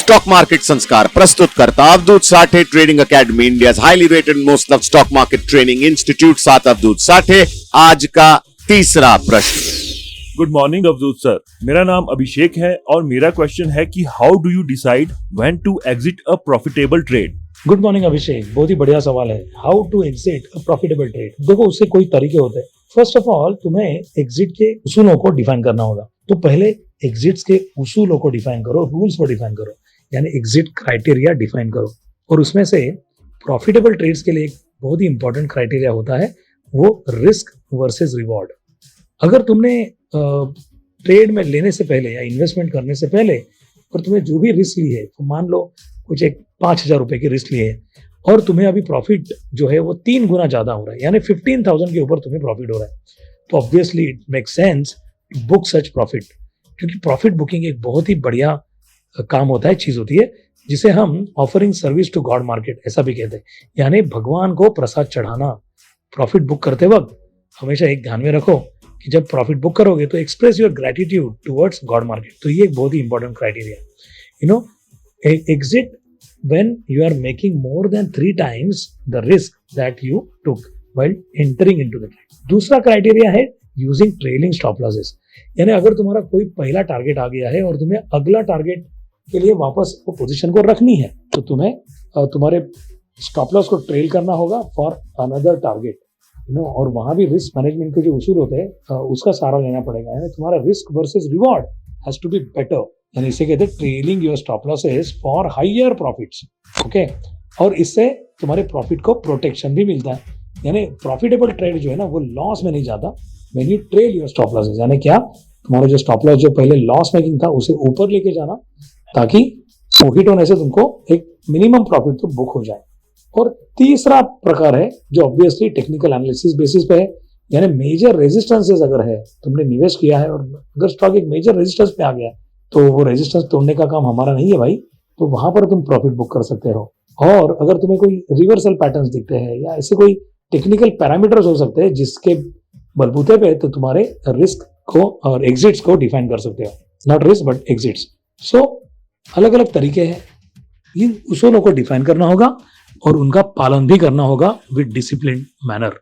Stock market Sanskar प्रस्तुत करता Avadhoot Sathe trading academy, India highly rated most love stock market training institute. साथ अवधूत साठे। आज का तीसरा प्रश्न। गुड मॉर्निंग अवधूत सर, मेरा नाम अभिषेक है और मेरा क्वेश्चन है कि how do you decide when to exit a profitable trade. Good morning Abhishek, बहुत ही बढ़िया सवाल है। How to exit a profitable trade. देखो, उसके कोई तरीके होते हैं। फर्स्ट ऑफ ऑल तुम्हें एग्जिट के उसूलों को डिफाइन करना होगा। तो पहले एग्जिट्स के उसूलों को डिफाइन करो, रूल्स को डिफाइन करो, यानी एग्जिट क्राइटेरिया डिफाइन करो। और उसमें से प्रॉफिटेबल ट्रेड्स के लिए एक बहुत ही इंपॉर्टेंट क्राइटेरिया होता है, वो रिस्क वर्सेस रिवॉर्ड। अगर तुमने ट्रेड में लेने से पहले या इन्वेस्टमेंट करने से पहले और तुम्हें जो भी रिस्क ली है, तो मान लो कुछ एक 5,000 रुपए की रिस्क लिए है और तुम्हें अभी प्रॉफिट जो है वो 3 गुना ज्यादा हो रहा है, यानी 15,000 के ऊपर तुम्हें प्रॉफिट हो रहा है, तो obviously it make sense book such profit. क्योंकि प्रॉफिट बुकिंग एक बहुत ही बढ़िया काम होता है, चीज होती है, जिसे हम offering service to god market ऐसा भी कहते हैं, यानी भगवान को प्रसाद चढ़ाना। प्रॉफिट बुक करते वक्त हमेशा एक ध्यान में रखो कि जब प्रॉफिट बुक करोगे तो express your gratitude towards God market. तो ये एक बहुत ही important criteria. You know, exit when you are making more than 3 times the risk that you took while entering into the trade. दूसरा क्राइटेरिया है using trailing stop losses, यानी अगर तुम्हारा कोई पहला टारगेट आ गया है और तुम्हें अगला टारगेट के लिए वापस वो पोजीशन को रखनी है, तो तुम्हें तुम्हारे स्टॉप लॉस को ट्रेल करना होगा for another target. You know, और वहां भी रिस्क मैनेजमेंट के जो उसूल होते हैं उसका सहारा लेना पड़ेगा, यानी तुम्हारा risk versus reward has to be better, यानी इसे कहते हैं trailing your stop losses for higher profits. Okay, और इससे तुम्हारे प्रॉफिट को प्रोटेक्शन भी मिलता है, यानी प्रॉफिटेबल ट्रेड जो है ना वो लॉस में नहीं जाता when you trail your stop losses. यानी क्या, तुम्हारा जो स्टॉप लॉस जो पहले लॉस मेकिंग था उसे ऊपर लेके जाना, ताकि प्रॉफिट होने से तुमको एक मिनिमम प्रॉफिट तो बुक हो जाए। और तीसरा प्रकार है जो ऑब्वियसली टेक्निकल एनालिसिस बेसिस पे है, यानी मेजर रेजिस्टेंसेस अगर है, तुमने निवेश किया है और अगर स्टॉक एक मेजर रेजिस्टेंस पे आ गया तो वो रेजिस्टेंस तोड़ने का काम हमारा नहीं है भाई, तो वहां पर तुम प्रॉफिट बुक कर सकते हो। और अगर तुम्हें कोई रिवर्सल पैटर्न्स दिखते हैं या ऐसे कोई टेक्निकल पैरामीटर्स हो सकते हैं जिसके बलबूते पे तो तुम्हारे रिस्क को और एग्जिट्स को डिफाइन कर सकते हो, नॉट रिस्क बट एग्जिट्स। सो अलग अलग तरीके हैं, इन उसूलों को डिफाइन करना होगा और उनका पालन भी करना होगा विद डिसिप्लिन मैनर।